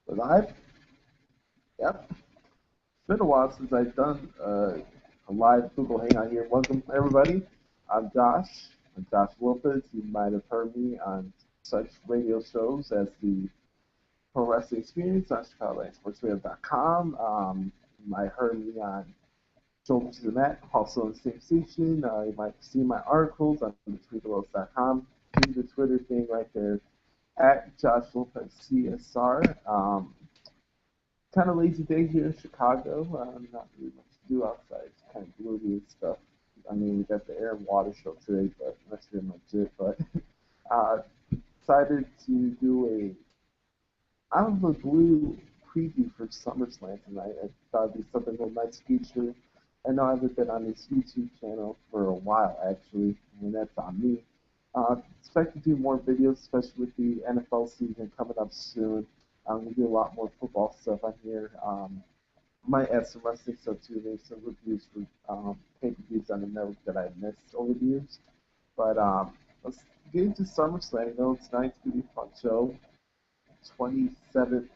We're live? Yep. It's been a while since I've done a live Google Hangout here. Welcome, everybody. I'm Josh. I'm Josh Lopez. You might have heard me on such radio shows as the Pro Wrestling Experience on ChicagoLandSportsRadio.com. You might have heard me on Show to the Mat, also on the same station. You might see my articles on TweetDelos.com. See the Twitter thing right there at Josh Lopez CSR. Kind of lazy day here in Chicago. Not really much to do outside. It's kind of gloomy and stuff. I mean, we got the air and water show today, but that's pretty much it. But decided to do out of the blue preview for SummerSlam tonight. I thought it'd be something a little nice feature. I know I haven't been on this YouTube channel for a while, actually, and that's on me. Expect to do more videos, especially with the NFL season coming up soon. I'm going to do a lot more football stuff on here. Might add some wrestling stuff too. Maybe some reviews for pay-per-views on the network that I missed over the years. But let's get into SummerSlam. You know, tonight's going to be a fun show. 27th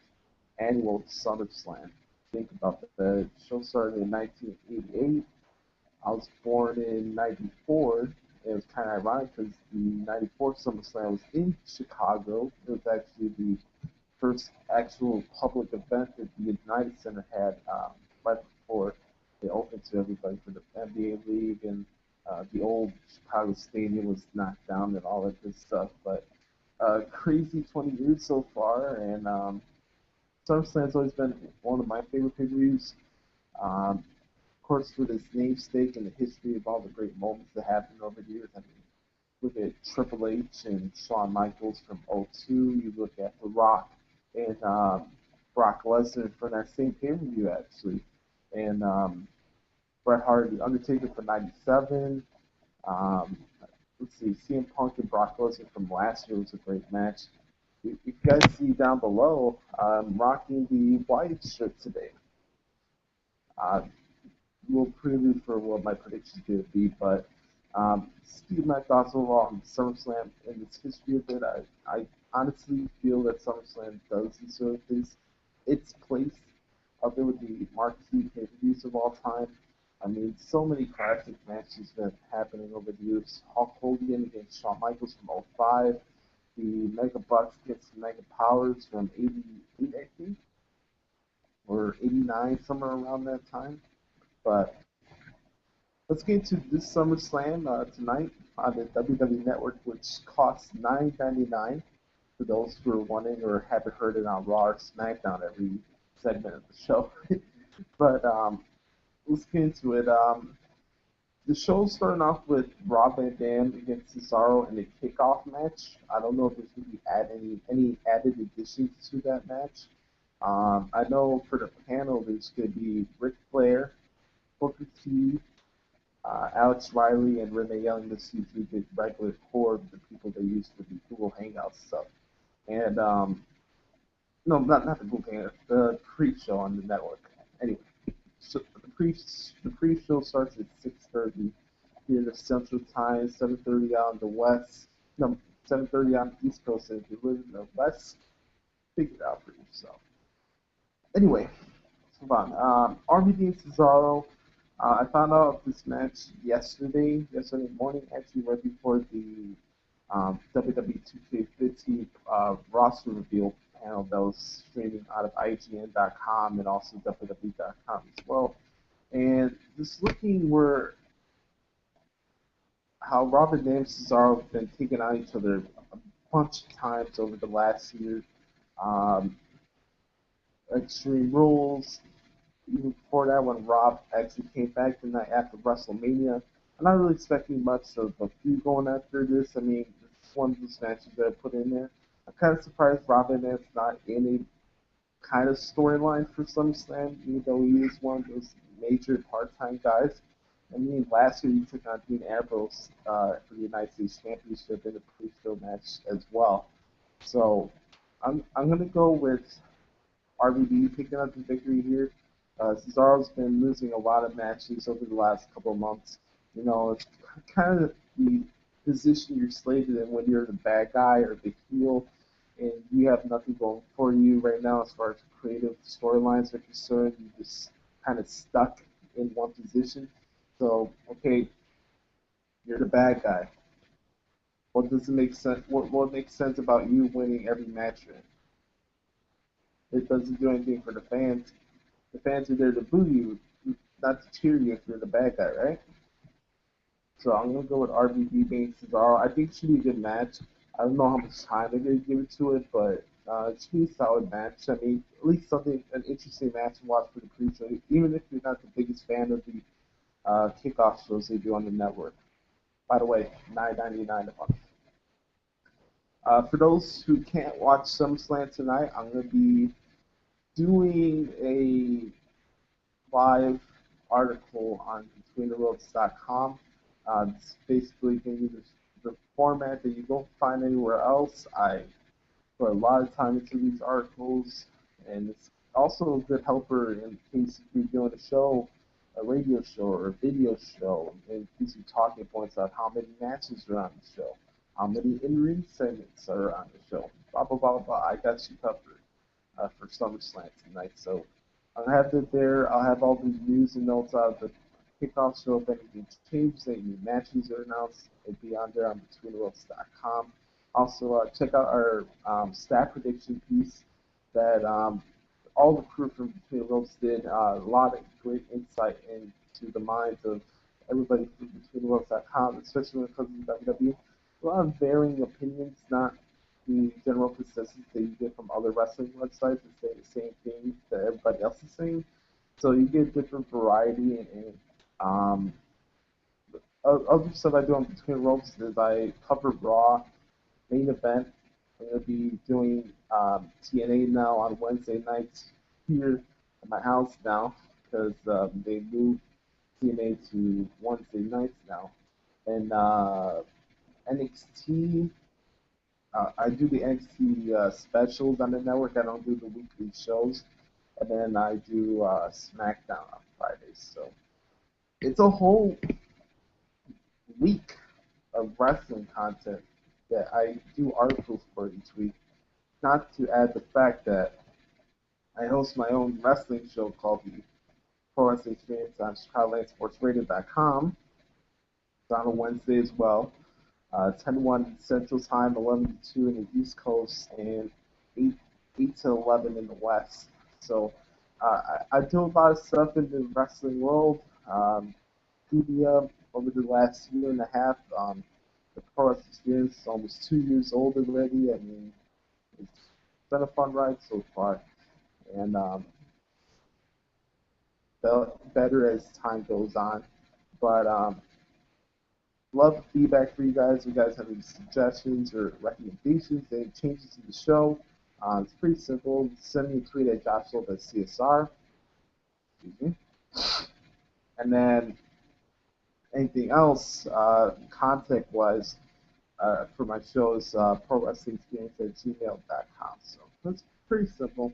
annual SummerSlam. Think about that. The show started in 1988. I was born in 94. It was kind of ironic because the 94 SummerSlam was in Chicago. It was actually the first actual public event that the United Center had right before they opened to everybody for the NBA League, and the old Chicago Stadium was knocked down and all that good stuff. But crazy 20 years so far, and SummerSlam's always been one of my favorite pay-per-views. Of course, with its namesake and the history of all the great moments that happened over the years. I mean, look at Triple H and Shawn Michaels from '02. You look at The Rock and Brock Lesnar for that same pay-per-view, actually. And Bret Hart and The Undertaker for '97. Let's see, CM Punk and Brock Lesnar from last year was a great match. If you guys see down below, I'm rocking the Wyatt shirt today. Little prelude for what my predictions are going to be, but speaking of my thoughts overall on SummerSlam and its history of it, I honestly feel that SummerSlam does deserve its place up there with the marquee pay-per-views of all time. I mean, so many classic matches have been happening over the years. Hulk Hogan against Shawn Michaels from '05, the Mega Bucks against the Mega Powers from '88, I think, or '89, somewhere around that time. But let's get into this SummerSlam tonight on the WWE Network, which costs $9.99 for those who are wondering or haven't heard it on Raw or SmackDown every segment of the show. But let's get into it. The show's starting off with Rob Van Dam against Cesaro in a kickoff match. I don't know if there's going to be any added additions to that match. I know for the panel there's going to be Ric Flair, Booker T, Alex Riley, and Renee Young. This is usually the regular core of the people they use for the Google Hangout stuff. And no, not the Google Hangout, the pre-show on the network. Anyway, so the pre-show starts at 6:30 here in the Central Time, 7:30 on the West. No, 7:30 on the East Coast. And if you live in the West, figure it out for yourself. Anyway, let's move on. RVD and Cesaro. I found out this match yesterday morning, actually right before the WWE 2K15 roster reveal panel that was streaming out of IGN.com and also WWE.com as well. And just looking where how Rob Van Dam and Cesaro have been taking on each other a bunch of times over the last year. Extreme Rules. Even before that, when Rob actually came back the night after WrestleMania, I'm not really expecting much of a feud going after this. I mean, it's one of those matches that I put in there. I'm kind of surprised Rob Van Dam's not in a kind of storyline for SummerSlam, even though he is one of those major part-time guys. I mean, last year he took on Dean Ambrose for the United States Championship in a pre-show match as well. So I'm going to go with RVD picking up the victory here. Cesaro's been losing a lot of matches over the last couple of months. You know, it's kind of the position you're slated in when you're the bad guy or the heel. and you have nothing going for you right now as far as creative storylines are concerned. You're just kind of stuck in one position. So, okay, you're the bad guy. What doesn't make sense? What makes sense about you winning every match you're in? It doesn't do anything for the fans. The fans are there to boo you, not to cheer you if you're the bad guy, right? So I'm gonna go with RVD being Cesaro. I think it should be a good match. I don't know how much time they're gonna give it to it, but it should be a solid match. I mean, at least an interesting match to watch for the pre-show, even if you're not the biggest fan of the kickoff shows they do on the network. By the way, $9.99 a month. For those who can't watch SummerSlam tonight, I'm gonna be doing a live article on BetweenTheRopes.com. It's basically giving you the format that you won't find anywhere else. I put a lot of time into these articles, and it's also a good helper in case you're doing a show, a radio show or a video show, and gives you talking points on how many matches are on the show, how many in-ring segments are on the show, blah, blah, blah, blah. I got you covered for SummerSlam tonight. So I'll have it there. I'll have all the news and notes out of the kickoff show. If anything changes, any new matches are announced, it'll be on there on BetweenTheRopes.com. Also, check out our stat prediction piece that all the crew from Between the Ropes did. A lot of great insight into the minds of everybody from BetweenTheRopes.com, especially when it comes to WWE. A lot of varying opinions, not the general consensus that you get from other wrestling websites that say the same thing that everybody else is saying. So you get different variety and other stuff I do on Between Ropes is I cover Raw, main event. I'm going to be doing TNA now on Wednesday nights here at my house now because they moved TNA to Wednesday nights now. And NXT, I do the NXT specials on the network. I don't do the weekly shows. And then I do SmackDown on Fridays. So it's a whole week of wrestling content that I do articles for each week. Not to add the fact that I host my own wrestling show called the Pro Wrestling Experience on ChicagoLandSportsRadio.com. It's on a Wednesday as well. 10-1 Central Time, 11 to 2 in the East Coast, and 8 to 11 in the West. So I do a lot of stuff in the wrestling world. Media over the last year and a half. The Pro Wrestling Experience is almost 2 years old already. I mean, it's been a fun ride so far, and better as time goes on. But love feedback for you guys. If you guys have any suggestions or recommendations, any changes to the show, it's pretty simple. Send me a tweet at JoshLopezCSR. Excuse me. And then anything else, contact-wise, for my shows, ProWrestlingExperience@gmail.com. So that's pretty simple.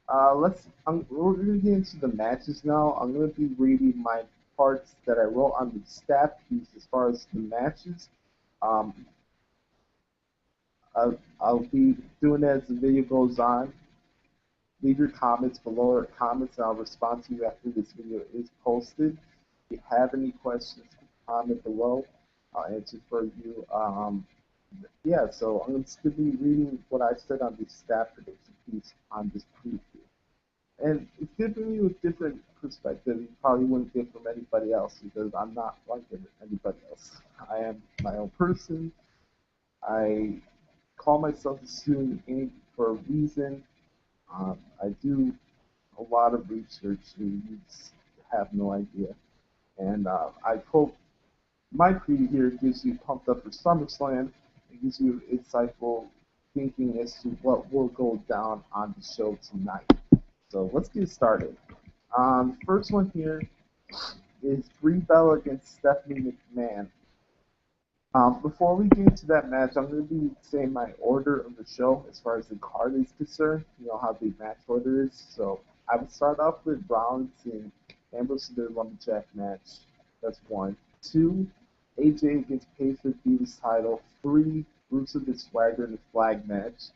We're going to get into the matches now. I'm going to be reading my parts that I wrote on the stat piece as far as the matches. I'll be doing that as the video goes on. Leave your comments below or comments, and I'll respond to you after this video is posted. If you have any questions, comment below. I'll answer for you. Yeah, so I'm just going to be reading what I said on the stat prediction piece on this preview. And it's giving you a different perspective you probably wouldn't get from anybody else because I'm not like anybody else. I am my own person. I call myself a student in for a reason. I do a lot of research and you just have no idea. And I hope my crew here gives you pumped up for SummerSlam. It gives you insightful thinking as to what will go down on the show tonight. So let's get started. First one here is Brie Bella against Stephanie McMahon. Before we get into that match, I'm going to be saying my order of the show as far as the card is concerned. You know how the match order is. So I would start off with Rollins and Ambrose in their Lumberjack match. That's 1. 2, AJ against Paige for the Divas title. 3, Rusev and Swagger in the flag match.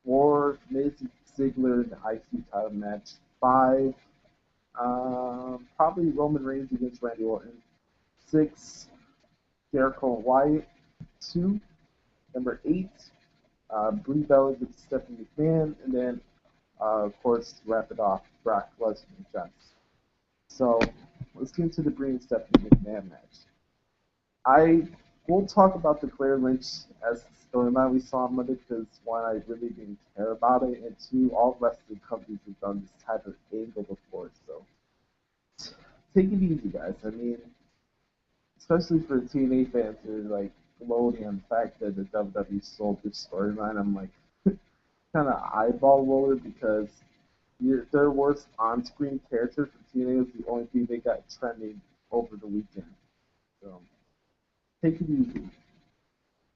4, Miz Ziggler in the IC title match. 5, probably Roman Reigns against Randy Orton. 6, Jericho and Wyatt. 2, number 8, Brie Bella against Stephanie McMahon, and then of course to wrap it off, Brock Lesnar and John Cena. So let's get into the Brie and Stephanie McMahon match. I will talk about the Claire Lynch as the storyline we saw on Monday because one, I really didn't care about it, and two, all wrestling companies have done this type of angle before. So take it easy, guys. I mean, especially for TNA fans who are like gloating on the fact that the WWE sold this storyline. I'm like kind of eyeball roller because their worst on-screen character for TNA was the only thing they got trending over the weekend. So take it easy.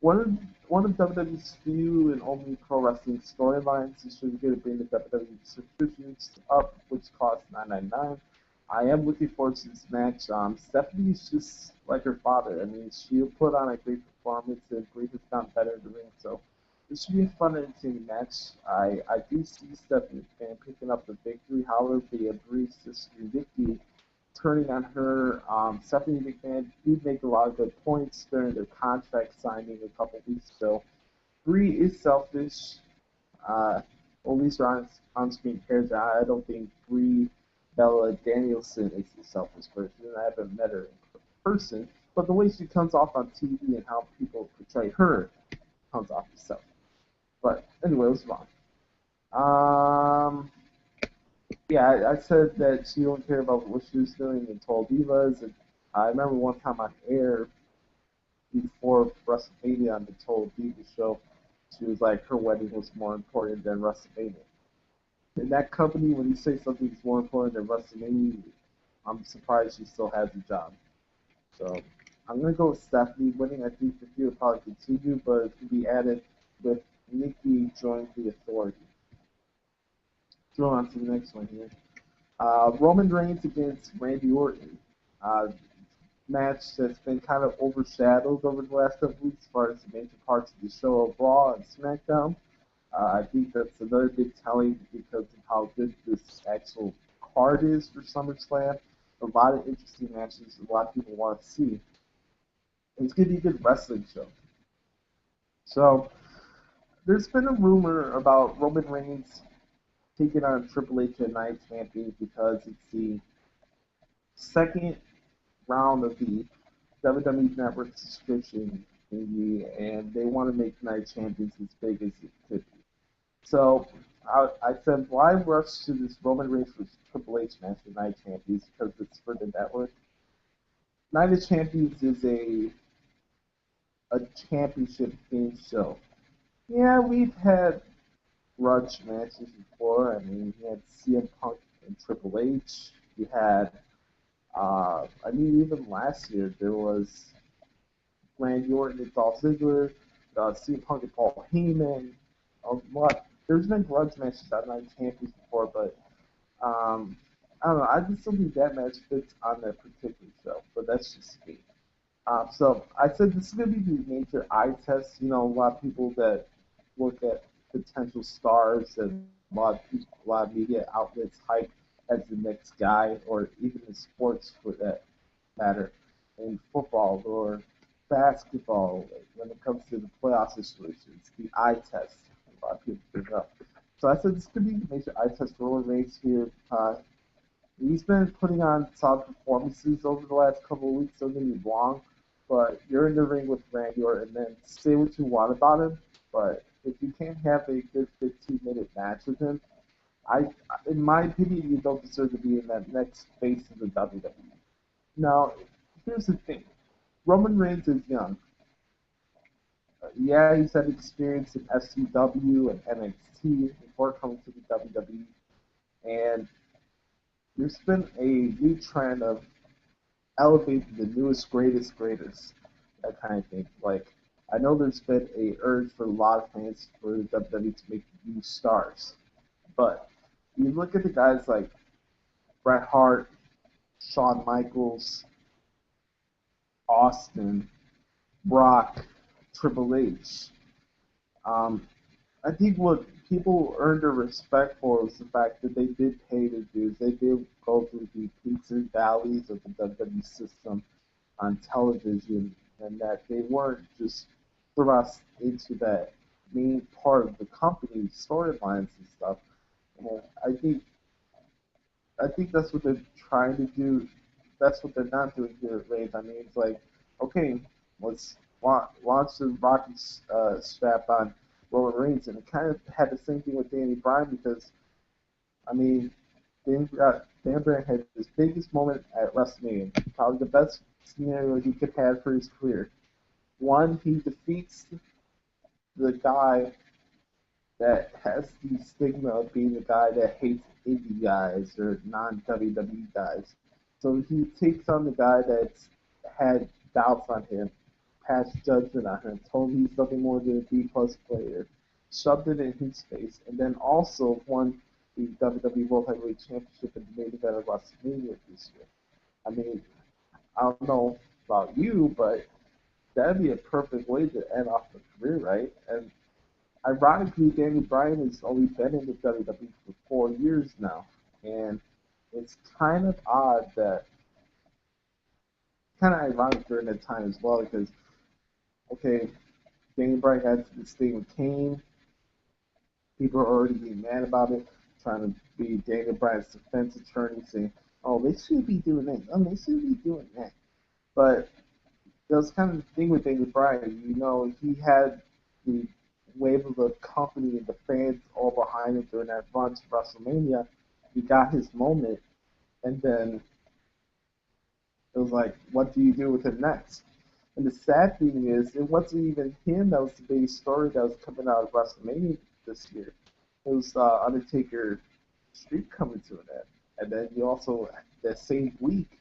One of WWE's few and only pro wrestling storylines is sure to bring the WWE subscriptions up, which costs $9.99. I am looking forward to this match. Stephanie's just like her father. I mean, she'll put on a great performance and Brie has gotten better in the ring. So this should be a fun, entertaining match. I do see Stephanie McMahon picking up the victory. However, Brie's sister Vicky turning on her. Stephanie McMahon did make a lot of good points during their contract signing a couple weeks ago. Brie is selfish. At least her on-screen character. I don't think Brie Bella Danielson is a selfish person. I haven't met her in person, but the way she comes off on TV and how people portray her comes off as selfish. But anyway, let's move on. Yeah, I said that she don't care about what she was doing and told Divas. And I remember one time on air before WrestleMania on the Told Divas show, she was like her wedding was more important than WrestleMania. In that company, when you say something's more important than WrestleMania, I'm surprised she still has a job. So I'm gonna go with Stephanie winning. I think the feud will probably continue, but it can be added with Nikki joining the Authority. Throw on to the next one here. Roman Reigns against Randy Orton. Match that's been kind of overshadowed over the last couple weeks as far as the major parts of the show of Raw and SmackDown. I think that's another big telling because of how good this actual card is for SummerSlam. A lot of interesting matches a lot of people want to see. It's going to be a good wrestling show. So, there's been a rumor about Roman Reigns taking on Triple H as Night Champion because it's the second round of the WWE Network subscription thingy, and they want to make Night Champions as big as it could be. So I said, why rush to this Roman Reigns versus Triple H match for Night Champions because it's for the network? Night of Champions is a championship themed show. Yeah, we've had grudge matches before. I mean, we had CM Punk and Triple H. We had, even last year there was Randy Orton and Dolph Ziggler, CM Punk and Paul Heyman. There's been grudge matches on Night Champions before, but I don't know. I just don't think that match fits on that particular show, but that's just me. So I said this is going to be the major eye test. You know, a lot of people that look at potential stars and a lot of media outlets hype as the next guy, or even in sports for that matter, in football or basketball, when it comes to the playoff situations, the eye test. A lot of people bring up. So I said this could be the major eye test for Roman Reigns here. He's been putting on solid performances over the last couple of weeks, don't get me wrong, but you're in the ring with Randy Orton, and then say what you want about him, but if you can't have a good 15-minute match with him, in my opinion, you don't deserve to be in that next phase of the WWE. Now, here's the thing. Roman Reigns is young. Yeah, he's had experience in FCW and NXT before coming to the WWE, and there's been a new trend of elevating the newest, greatest, that kind of thing. Like, I know there's been a urge for a lot of fans for the WWE to make new stars, but you look at the guys like Bret Hart, Shawn Michaels, Austin, Brock, Triple H. I think what people earned their respect for was the fact that they did pay their dues. They did go through the peaks and valleys of the WWE system on television, and that they weren't just thrust into that main part of the company's storylines and stuff. And I think that's what they're trying to do. That's what they're not doing here at Reigns. I mean, it's like, okay, let's launch the Rocky strap on Roman Reigns, and it kind of had the same thing with Danny Bryan because, I mean, Dan Bryan had his biggest moment at WrestleMania, probably the best scenario he could have for his career. One, he defeats the guy that has the stigma of being the guy that hates indie guys or non WWE guys. So he takes on the guy that's had doubts on him, passed judgment on him, told him he's nothing more than a B plus player, shoved it in his face, and then also won the WWE World Heavyweight Championship in the main event of WrestleMania this year. I mean, I don't know about you, but that'd be a perfect way to end off the career, right? And ironically, Danny Bryan has only been in the WWE for 4 years now, and it's kind of odd that, kind of ironic during that time as well, because okay, Danny Bryan had this thing with Kane. People are already getting mad about it, trying to be Danny Bryan's defense attorney, saying, "Oh, they should be doing this. Oh, they should be doing that." But that was kind of the thing with Danny Bryan. You know, he had the wave of the company and the fans all behind him during that run to WrestleMania. He got his moment, and then it was like, what do you do with him next? And the sad thing is, it wasn't even him that was the big story that was coming out of WrestleMania this year. It was Undertaker streak coming to an end. And then you also, that same week,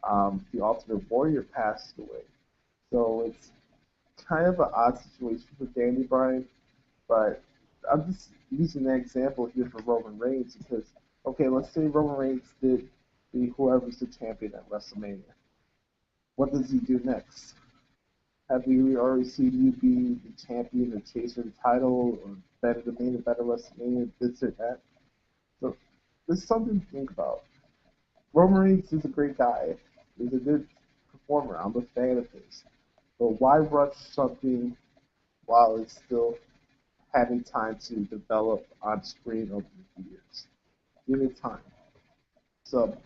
the Ultimate Warrior passed away. So it's kind of an odd situation for Danny Bryan, but I'm just using that example here for Roman Reigns because, okay, let's say Roman Reigns did be whoever's the champion at WrestleMania. What does he do next? Have we already seen you be the champion or chaser the title or better the main event of WrestleMania, this or that? So there's something to think about. Roman Reigns is a great guy. He's a good performer. I'm a fan of his. But why rush something while it's still having time to develop on screen over the years? Give it time. So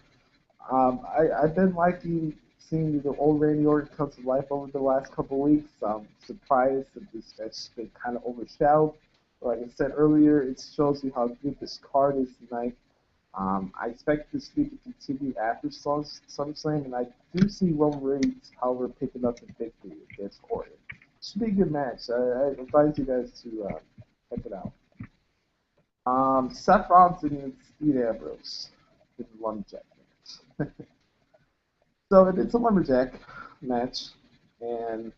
I've been liking seeing the old Randy Orton come to life over the last couple of weeks. I'm surprised that this match's been kind of overshadowed. Like I said earlier, it shows you how good this card is tonight. I expect this feud to continue after SummerSlam, and I do see Roman Reigns, however, picking up the victory against Orton. Should be a good match. I advise you guys to check it out. Seth Rollins against Ambrose in the Lumberjack match. So it's a Lumberjack match, and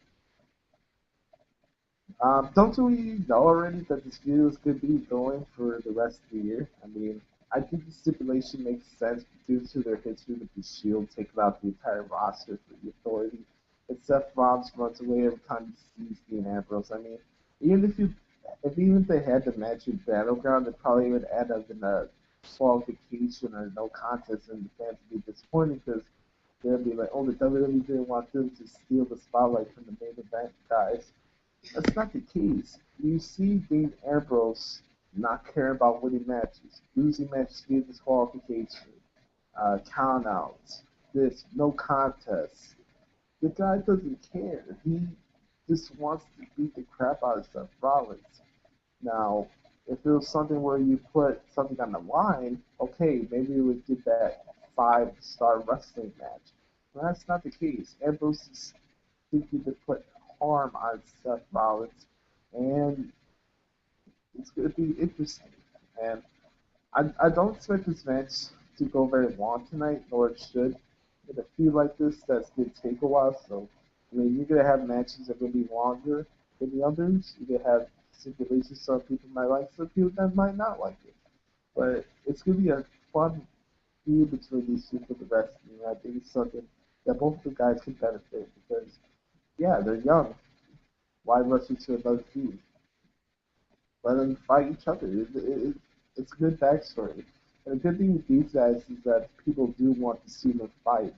don't we know already that this feud is going to be going for the rest of the year? I mean, I think the stipulation makes sense due to their history with the Shield taking out the entire roster for the Authority. And Seth Rollins runs away every time he sees Dean Ambrose. I mean, even if they had the match in Battleground, they probably would end up in a qualification or no contest, and the fans would be disappointed because they'll be like, oh, the WWE didn't want them to steal the spotlight from the main event guys. That's not the case. You see Dean Ambrose not caring about winning matches, losing matches via disqualification, countouts, this, no contest. The guy doesn't care. He just wants to beat the crap out of Seth Rollins. Now, if it was something where you put something on the line, okay, maybe we would get that 5-star wrestling match. But that's not the case. Ambrose is thinking to put harm on Seth Rollins, and it's going to be interesting. And I don't expect this match to go very long tonight, nor it should. With a feud like this, that's going to take a while. So, I mean, you're going to have matches that are going to be longer than the others. You're going to have stipulations some people might like, some people that might not like it. But it's going to be a fun feud between these two for the rest of the year. I think it's something that both the guys can benefit because, yeah, they're young. Why rush into another feud? let them fight each other. It's a good backstory. And the good thing with these guys is that people do want to see them fight,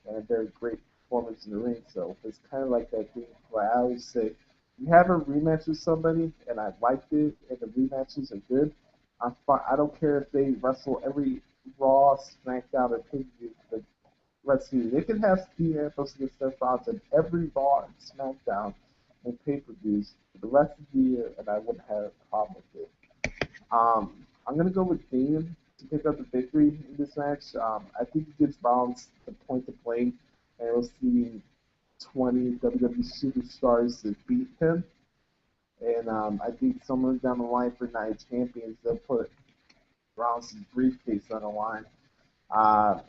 and they're great performers in the ring. So it's kind of like that thing where I always say, you have a rematch with somebody, and I liked it, and the rematches are good. I'm fine. I don't care if they wrestle every Raw, SmackDown, or pay-per-view for the rest of the year. They can have Steve Ambrose against Seth Rollins in every Raw and SmackDown and pay-per-views for the rest of the year, and I wouldn't have a problem with it. I'm gonna go with Dean to pick up the victory in this match. I think he gives Rollins the point to blame, and we'll see 20 WWE superstars that beat him. And I think somewhere down the line for Night Champions, they'll put Rollins' briefcase on the line. All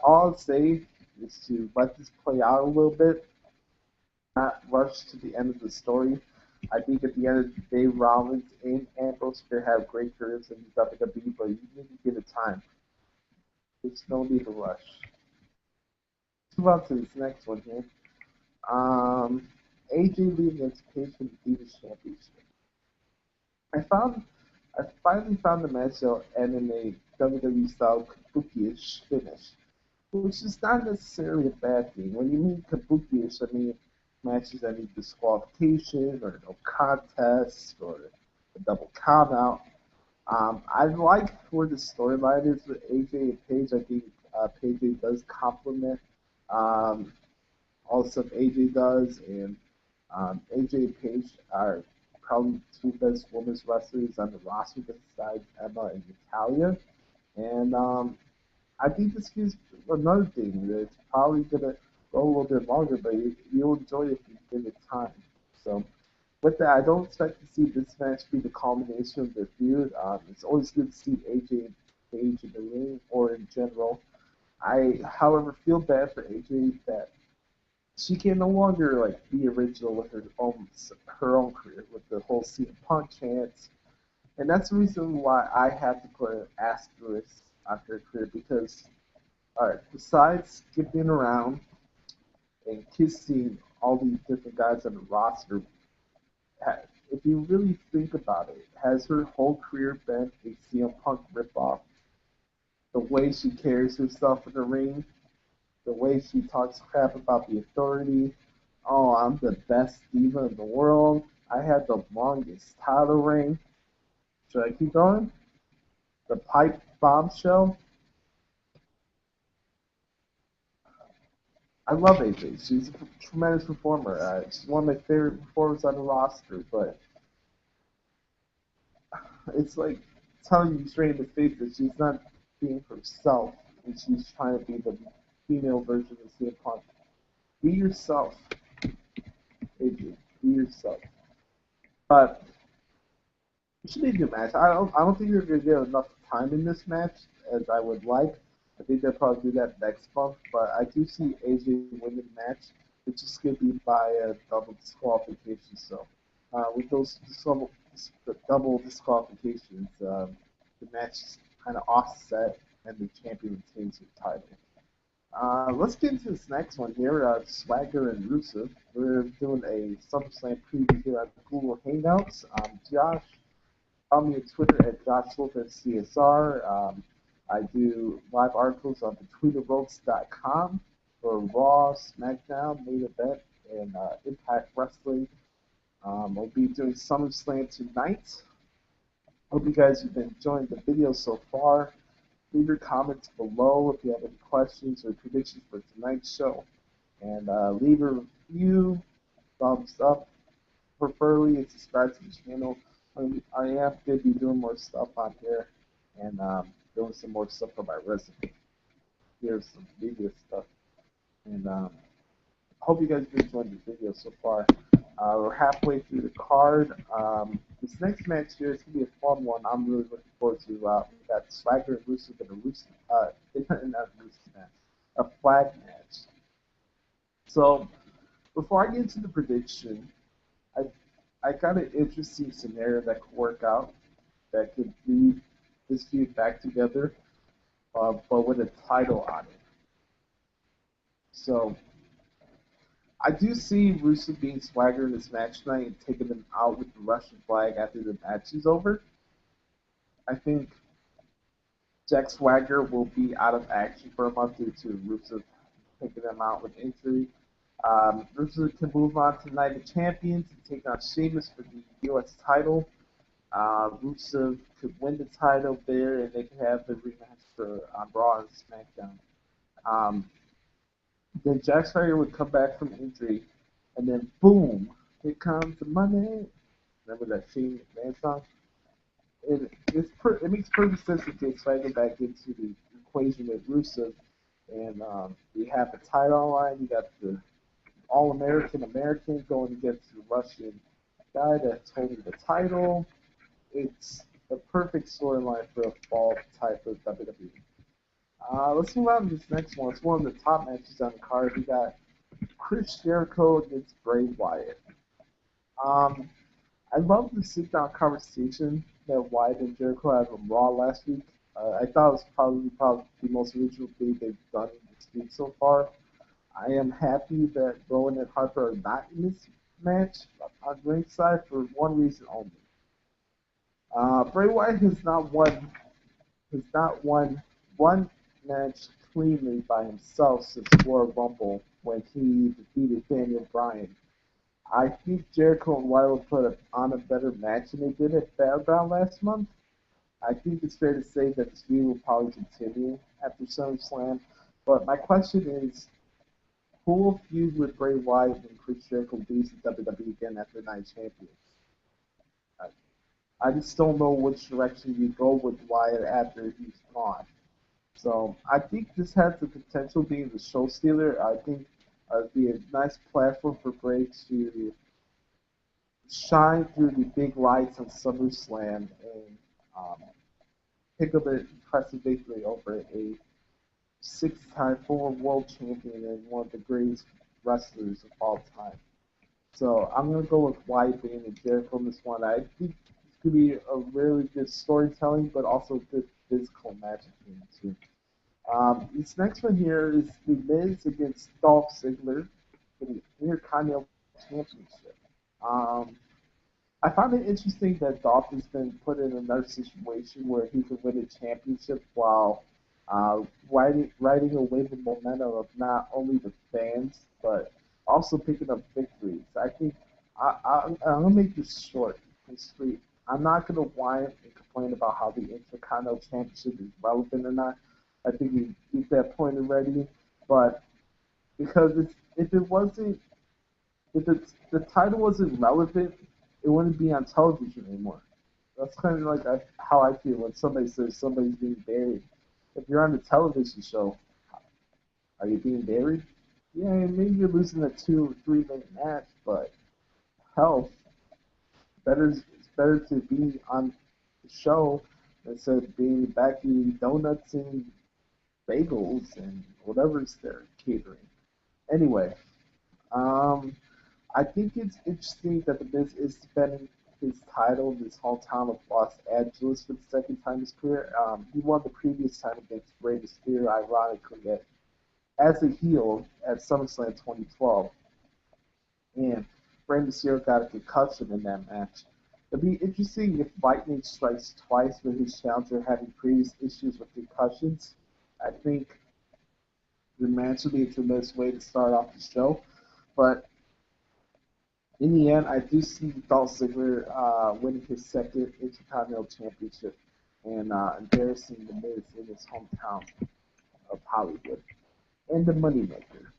I'll say is to let this play out a little bit, not rush to the end of the story. I think at the end of the day, Rollins and Ambrose could have great careers in WWE, but you need to give it time. There's no need to rush. Let's move on to this next one here. AJ leading against Paige for the Divas Championship. I finally found the match that'll end in a WWE style kabuki-ish finish, which is not necessarily a bad thing. When you mean kabuki-ish, I mean matches that need disqualification or no contest or a double count out. I like where the storyline is with AJ and Paige. I think Paige does complement all the stuff AJ does, and AJ and Paige are probably two best women's wrestlers on the roster besides Emma and Natalia. And I think this is another thing that's probably going to go a little bit longer, but you'll enjoy it if you give it time. So with that, I don't expect to see this match be the culmination of the feud. It's always good to see AJ and Paige in the ring or in general. I, however, feel bad for AJ that she can no longer be original with her own career with the whole CM Punk chants, and that's the reason why I have to put an asterisk on her career because, besides skipping around and kissing all these different guys on the roster, if you really think about it, has her whole career been a CM Punk ripoff? The way she carries herself in the ring, the way she talks crap about the Authority. Oh, I'm the best diva in the world. I had the longest title reign. Should I keep going? The pipe bombshell. I love AJ. She's a tremendous performer. She's one of my favorite performers on the roster, but it's like telling you straight in the face that she's not being herself, and she's trying to be the female version of CM Punk. Be yourself, AJ. Be yourself. But it should be a good match. I don't think they're gonna get enough time in this match as I would like. I think they'll probably do that next month. But I do see AJ winning the match. It's just gonna be by a double disqualification. So with those double disqualifications, the match is kind of offset, and the champion retains the title. Let's get into this next one here. Swagger and Rusev. We're doing a SummerSlam preview here at the Google Hangouts. Josh, follow me on Twitter at JoshLopezCSR. I do live articles on TweeterRoads.com for Raw, SmackDown, Main Event, and Impact Wrestling. We'll be doing SummerSlam tonight. Hope you guys have been enjoying the video so far. Leave your comments below if you have any questions or predictions for tonight's show. And leave a review, thumbs up, preferably, and subscribe to the channel. I am going to be doing more stuff on here and doing some more stuff for my resume. Here's some media stuff. And hope you guys have enjoyed the video so far. We're halfway through the card. This next match here is going to be a fun one. I'm really looking forward to. We got Swagger and Rusev in a flag match. So, before I get into the prediction, I got an interesting scenario that could work out that could lead this feud back together, but with a title on it. So, I do see Rusev being Swagger in this match tonight and taking them out with the Russian flag after the match is over. I think Jack Swagger will be out of action for a month due to Rusev taking them out with injury. Rusev can move on to Night of Champions and take on Sheamus for the U.S. title. Rusev could win the title there, and they could have the rematch for Raw and SmackDown. Um, then Jack Swagger would come back from injury, and then boom, here comes the money. Remember that Shane McMahon song? It makes perfect sense to get Swagger back into the equation with Rusev, and we have the title line. You got the All-American going against the Russian guy that's holding the title. It's the perfect storyline for a fall type of WWE. Let's move on to this next one. It's one of the top matches on the card. We got Chris Jericho against Bray Wyatt. I love the sit-down conversation that Wyatt and Jericho had on Raw last week. I thought it was probably the most original thing they've done this week so far. I am happy that Rowan and Harper are not in this match on ringside for one reason only. Bray Wyatt has not won one match cleanly by himself since Royal Rumble when he defeated Daniel Bryan. I think Jericho and Wyatt will put on a better match than they did at Battleground last month. I think it's fair to say that this feud will probably continue after SummerSlam. But my question is, who will feud with Bray Wyatt when Chris Jericho leaves the WWE again after Night Champions? I just don't know which direction you go with Wyatt after he's gone. So I think this has the potential being the show stealer. I think it'd be a nice platform for Bray to shine through the big lights on SummerSlam and pick up an impressive victory over a six-time former world champion and one of the greatest wrestlers of all time. So I'm going to go with Wyatt being a Jericho in this one. I think it's going to be a really good storytelling, but also a good physical match between the two. This next one here is The Miz against Dolph Ziggler for the Intercontinental Championship. I find it interesting that Dolph has been put in another situation where he could win a championship while riding away the momentum of not only the fans, but also picking up victories. I think I'm going to make this short and sweet. I'm not going to whine and complain about how the Intercontinental Championship is relevant or not. I think we beat that point already. But because if the title wasn't relevant, it wouldn't be on television anymore. That's kind of like how I feel when somebody says somebody's being buried. If you're on a television show, are you being buried? Yeah, maybe you're losing a 2 or 3 minute match, but hell, it's better to be on the show instead of being back eating donuts and bagels and whatever's they're catering. Anyway, I think it's interesting that The Miz is defending his title in his hometown of Los Angeles for the second time in his career. He won the previous time against Rey Mysterio, ironically, as a heel at SummerSlam 2012. And Rey Mysterio got a concussion in that match. It'd be interesting if lightning strikes twice with his challenger having previous issues with concussions. I think the match would be a tremendous way to start off the show. But in the end, I do see Dolph Ziggler winning his second Intercontinental Championship and embarrassing The Miz in his hometown of Hollywood. And the Moneymaker.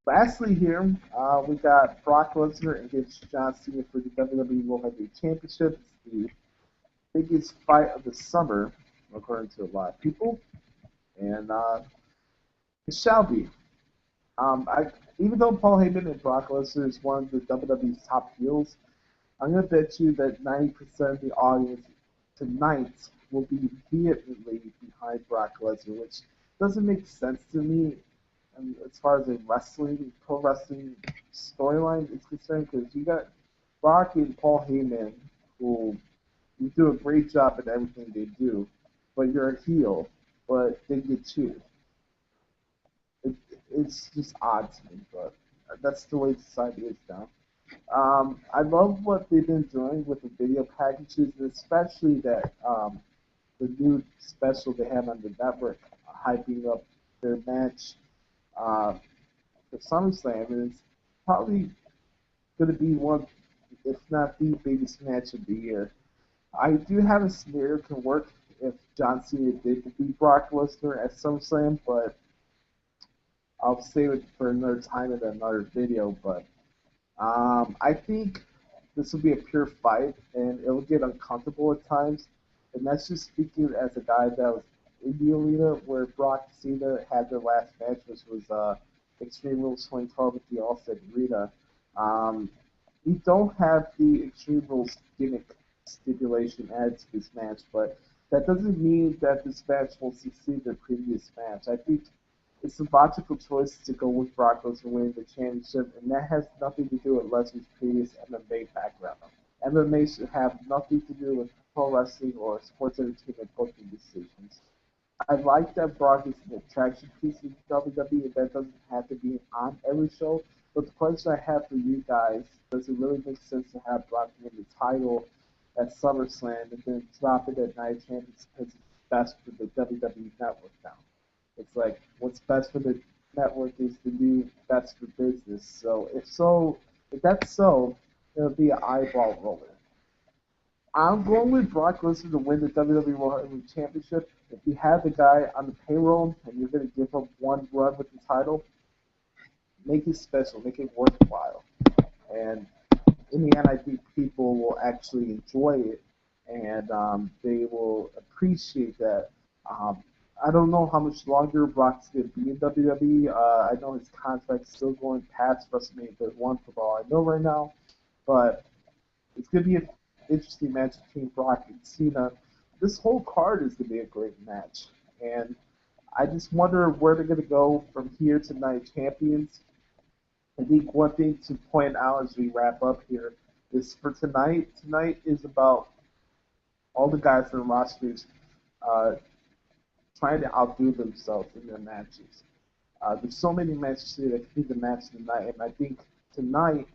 Lastly here, we got Brock Lesnar against John Cena for the WWE World Heavyweight Championship. It's the biggest fight of the summer, according to a lot of people. And it shall be. Even though Paul Heyman and Brock Lesnar is one of the WWE's top heels, I'm going to bet you that 90% of the audience tonight will be vehemently behind Brock Lesnar, which doesn't make sense to me as far as a pro wrestling storyline is concerned, because you got Brock and Paul Heyman who do a great job at everything they do, but you're a heel, but they get chewed. It's just odd to me, but That's the way society is now. I love what they've been doing with the video packages, especially that the new special they have on the network, hyping up their match uh, for SummerSlam. And it's probably going to be one, if not the biggest match of the year. I do have a scenario can work if John Cena did beat Brock Lesnar at SummerSlam, but I'll save it for another time in another video. But I think this will be a pure fight, and it'll get uncomfortable at times. And that's just speaking as a guy that was in the arena where Brock and Cena had their last match, which was Extreme Rules 2012 at the All-Star Arena. We don't have the Extreme Rules gimmick stipulation added to this match, but that doesn't mean that this match will succeed the previous match. I think it's a logical choice to go with Brock Lesnar winning the championship, and that has nothing to do with Lesnar's previous MMA background. MMA should have nothing to do with pro wrestling or sports entertainment booking decisions. I like that Brock is an attraction piece in WWE, and that doesn't have to be on every show. But the question I have for you guys, does it really make sense to have Brock win the title at SummerSlam and then drop it at Night Champions because it's best for the WWE Network now? It's like, what's best for the network is the new best for business. So, if that's so, it'll be an eyeball roller. I'm going with Brock Lesnar to win the WWE World Heavyweight Championship. If you have the guy on the payroll and you're going to give him one run with the title, make it special, make it worthwhile. And in the end, I think people will actually enjoy it, and they will appreciate that. I don't know how much longer Brock's going to be in WWE. I know his contract's still going past WrestleMania 31 for all I know right now, but it's going to be an interesting match between Brock and Cena. This whole card is going to be a great match, and I just wonder where they're going to go from here to Night Champions. I think one thing to point out as we wrap up here is for tonight. Tonight is about all the guys in the rosters trying to outdo themselves in their matches. There's so many matches here that could be the match tonight, and I think tonight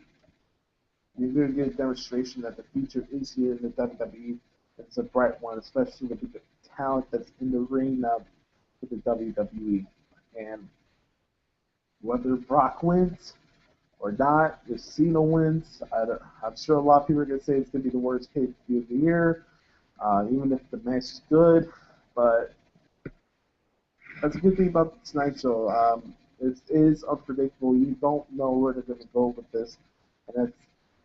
you're going to get a demonstration that the future is here in the WWE. It's a bright one, especially with the talent that's in the ring now for the WWE. And whether Brock wins or not, if Cena wins, I'm sure a lot of people are going to say it's going to be the worst pay-per-view of the year, even if the match is good. But that's a good thing about tonight's show. It is unpredictable. You don't know where they're going to go with this, and it's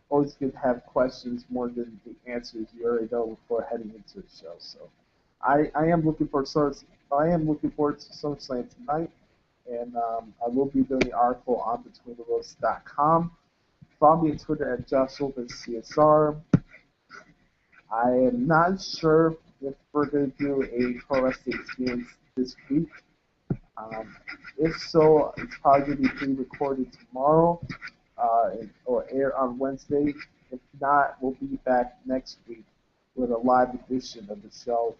always good to have questions more than the answers you already know before heading into the show. So, I am looking forward to SummerSlam tonight, and I will be doing the article on BetweenTheRoads.com. Follow me on Twitter at JoshLopezCSR. I am not sure if we're going to do a Pro Wrestling Experience this week. If so, it's probably going to be pre-recorded tomorrow or air on Wednesday. If not, we'll be back next week with a live edition of the show.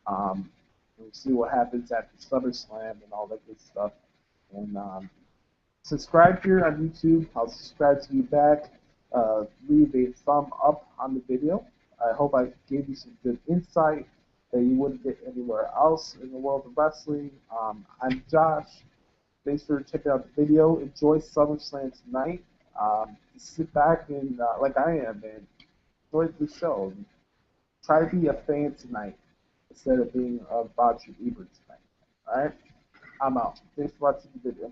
We'll see what happens after SummerSlam and all that good stuff. And subscribe here on YouTube. I'll subscribe to you back. Leave a thumb up on the video. I hope I gave you some good insight that you wouldn't get anywhere else in the world of wrestling. I'm Josh. Thanks for checking out the video. Enjoy SummerSlam tonight. Sit back and, like I am, and enjoy the show. Try to be a fan tonight instead of being a Roger Ebert tonight. Alright? I'm out. Thanks for watching the video.